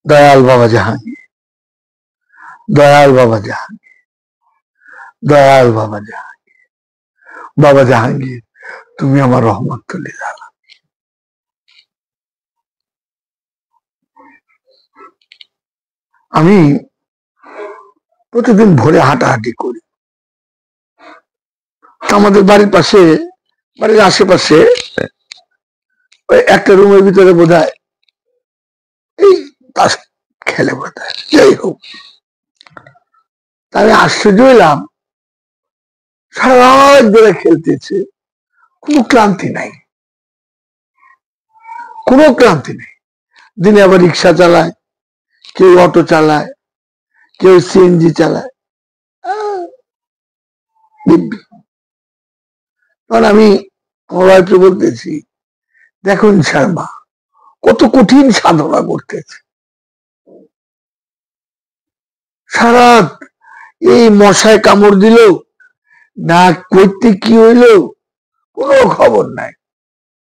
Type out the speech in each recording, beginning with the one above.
দয়াল বাবা জাহাঙ্গীর, দয়াল বাবা জাহাঙ্গীর, দয়াল বাবা জাহাঙ্গীর, বাবা জাহাঙ্গীর তুমি আমার রহমতুল্লিল আলামিন। আমি প্রতিদিন ভোরে হাঁটাহাঁটি করি। আমাদের বাড়ির পাশে, বাড়ির আশেপাশে ওই একটা রুমের ভিতরে বোধহয় এই তাস খেলে বোধহয়, যাই হোক। আমি আশ্চর্য হইলাম, সারা রাত ধরে খেলতেছে, কোনো ক্লান্তি নাই, কোনো ক্লান্তি নেই। দিনে আবার রিক্সা চালায়, কেউ অটো চালায়, কেউ সিএনজি চালায়। কারণ আমি আমার ওয়াইফকে বলতেছি, দেখুন শর্মা কত কঠিন সাধনা করতেছে, সারা এই মশায় কামড় দিল না, করতে কি হইল কোনো খবর নাই,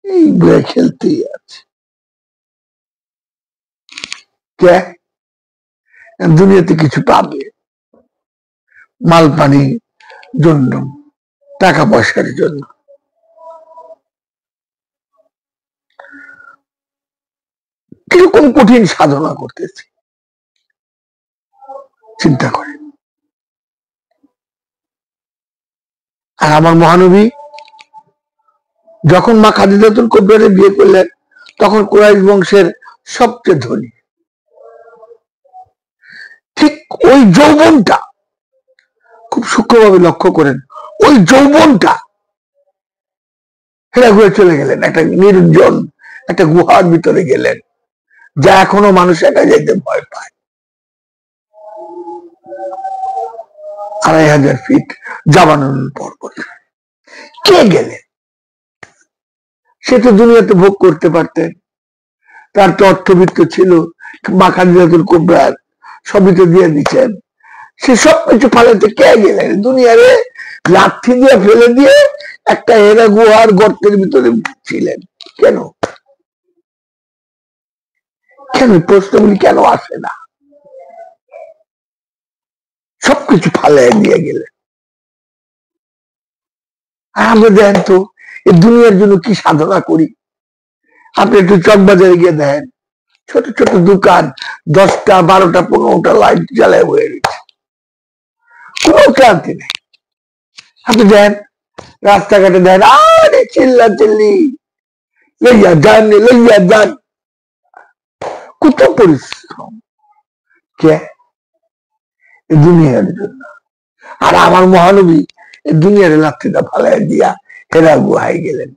এই বয়ে খেলতেই আছে। দুনিয়াতে কিছু পাবে, মাল পানির জন্য, টাকা পয়সার জন্য। কিরকম কঠিন সাধনা করতেছে চিন্তা করে। আর আমার মহানবী যখন মা খাদিজাতুল কুবরা বিয়ে করলেন, তখন কুরাইশ বংশের সবচেয়ে ধনী। ঠিক ওই যৌবনটা খুব সূক্ষ্মভাবে লক্ষ্য করেন, ওই যৌবনটা হেরা ঘুরে চলে গেলেন একটা নির্জন একটা গুহার ভিতরে গেলেন, যা এখনো মানুষ একা যেতে ভয় পায়। ২,৫০০ ফিট জাবানুল পর্বত। কে গেলেন? সে তো দুনিয়াতে ভোগ করতে পারতেন, তার তো অর্থবিত্ত ছিল, মা খাদিজাতুল কুবরার সবই তো দিয়ে দিচ্ছেন। সে সবকিছু ফালাতে কে গেলেন? দুনিয়ারে লাঠি দিয়ে ফেলে দিয়ে একটা হেরা গুহার গর্তের ভিতরে ছিলেন। কেন? কেন প্রশ্নগুলি কেন আসে না? সবকিছু ফালাই দিয়ে গেলেন। আর আমরা দেখেন তো এই দুনিয়ার জন্য কি সাধনা করি। আপনি একটু চকবাজারে গিয়ে দেখেন, ছোট ছোট দোকান 10টা 12টা 15টা লাইট জ্বালায় হয়ে গেছে, কোনো ক্লান্তি নেই। আপনি দেন রাস্তাঘাটে দেন, আরে চিল্লা চিল্লি, লইয়া যান লইয়া যান, কত পরিশ্রম। কে? দুনিয়ার জন্য। আর আমার মহানবী এই দুনিয়ার লাঠিটা ফালাই দিয়া হেরা গুহায় গেলেন।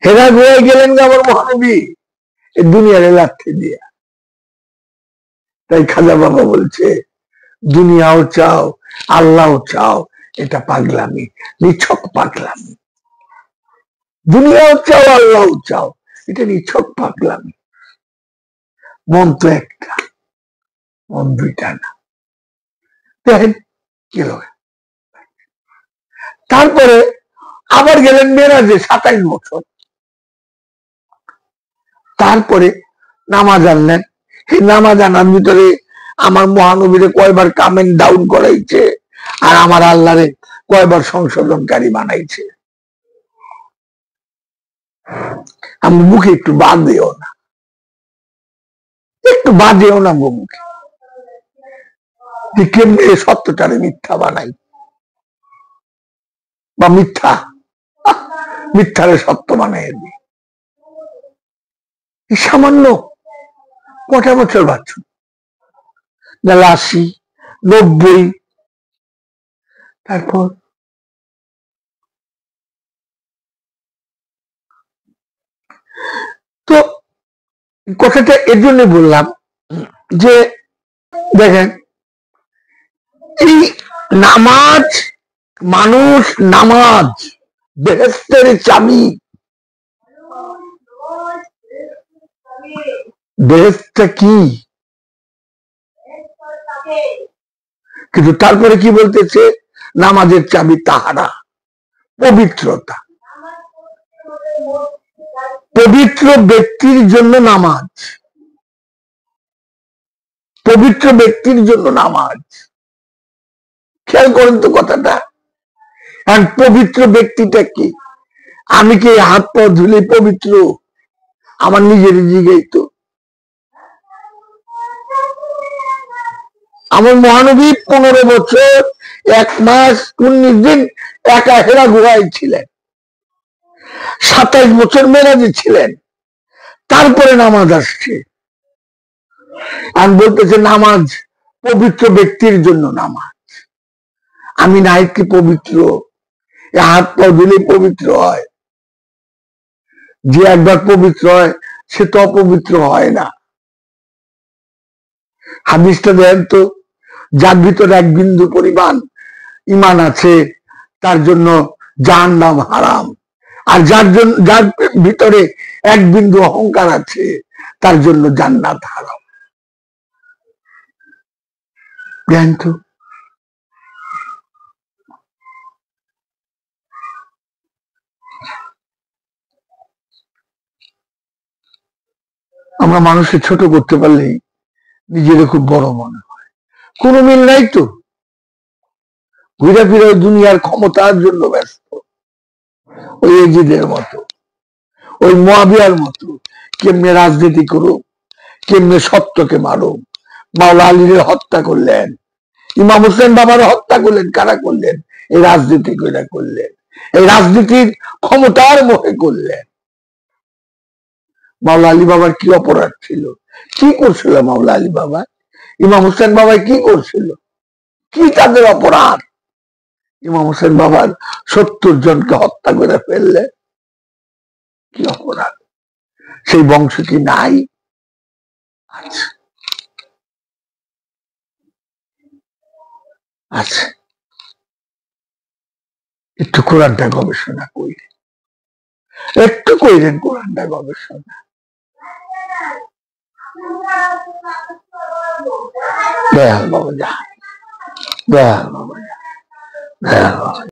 হেরা গুহায় গেলেন আমার মহানবী এই দুনিয়ার লাঠি দিয়া। তাই খাজা বাবা বলছে, দুনিয়াও চাও আল্লাহও চাও, এটা পাগলামি, নিছক পাগলামি। দুনিয়াও চাও আল্লাহও চাও, এটা নিছক পাগলামি। মন তো একটা, মন দুইটা না। দেখেন গেল। তারপরে আবার গেলেন মেরাজে 27 বছর। তারপরে নামাজ আনলেন। এই নামাজ আনার ভিতরে আমার মহানবীরে কয়বার কামেন্ট ডাউন করাইছে, আর আমার আল্লাহরে কয়বার সংশোধনকারী বানাইছে। আমি মুখে একটু বাদ দিও না, একটু বাদ দিও না মুখে, যে কেমনে সত্যটারে মিথ্যা বানাই, বা মিথ্যারে সত্য বানাই দিই। সামান্য কটা বছর বাচ্চা না, 80 90। তারপর তো কথাটা এর জন্য বললাম যে দেখেন, এই নামাজ, মানুষ নামাজ বেহেশতের চাবি। বেহেশতটা কি? কিন্তু তারপরে কি বলতেছে? নামাজের চাবি তাহারা, পবিত্রতা। পবিত্র ব্যক্তির জন্য নামাজ, পবিত্র ব্যক্তির জন্য নামাজ। খেয়াল করেন তো কথাটা। আর পবিত্র ব্যক্তিটা কি? আমি কি হাত পা ধুলে পবিত্র? আমার নিজের জিগেই তো। আমার মহানবী 15 বছর 1 মাস 19 দিন একা হেরা গুহায় ছিলেন, 27 বছর মেরাজে ছিলেন, তারপরে নামাজ আসছে। আর বলতেছে নামাজ পবিত্র ব্যক্তির জন্য নামাজ। আমি নাই কি পবিত্র? হাত পা ধুলে পবিত্র হয়? যে একবার পবিত্র হয় সে তো অপবিত্র হয় না। হাদিসটা দেন তো, যার ভিতরে 1 বিন্দু পরিমাণ ঈমান আছে তার জন্য জাহান্নাম হারাম, আর যার ভিতরে 1 বিন্দু অহংকার আছে তার জন্য জান্নাত হারাম। দেন তো। আমরা মানুষকে ছোট করতে পারলেই নিজেদের খুব বড় মনে হয়। কোনো মিল নাই তো। ঘুরে ফিরে দুনিয়ার ক্ষমতার জন্য ব্যস্ত, ওই এজিদের মতো, ওই মুয়াবিয়ার মতো। কেমনে রাজনীতি করুক, কেমনে সত্যকে মারুক। মাওলা আলীর হত্যা করলেন, ইমাম হোসেন বাবার হত্যা করলেন। কারা করলেন? এই রাজনীতি করে করলেন, এই রাজনীতির ক্ষমতার মোহে করলেন। মাওলা আলী বাবার কি অপরাধ ছিল? কি করছিল মাওলা আলী বাবা? ইমাম হোসেন বাবা কি করছিল? কি তাদের অপরাধ? ইমাম হোসেন বাবার 70 জনকে হত্যা করে ফেললে, কি অপরাধ? সেই বংশ কি নাই? আচ্ছা আচ্ছা, একটু কোরআনটা গবেষণা করি, একটু কইলেন কোরআনটা গবেষণা। দয়াল বাবা যা, দয়াল বাবা যা, দয়াল বাবা।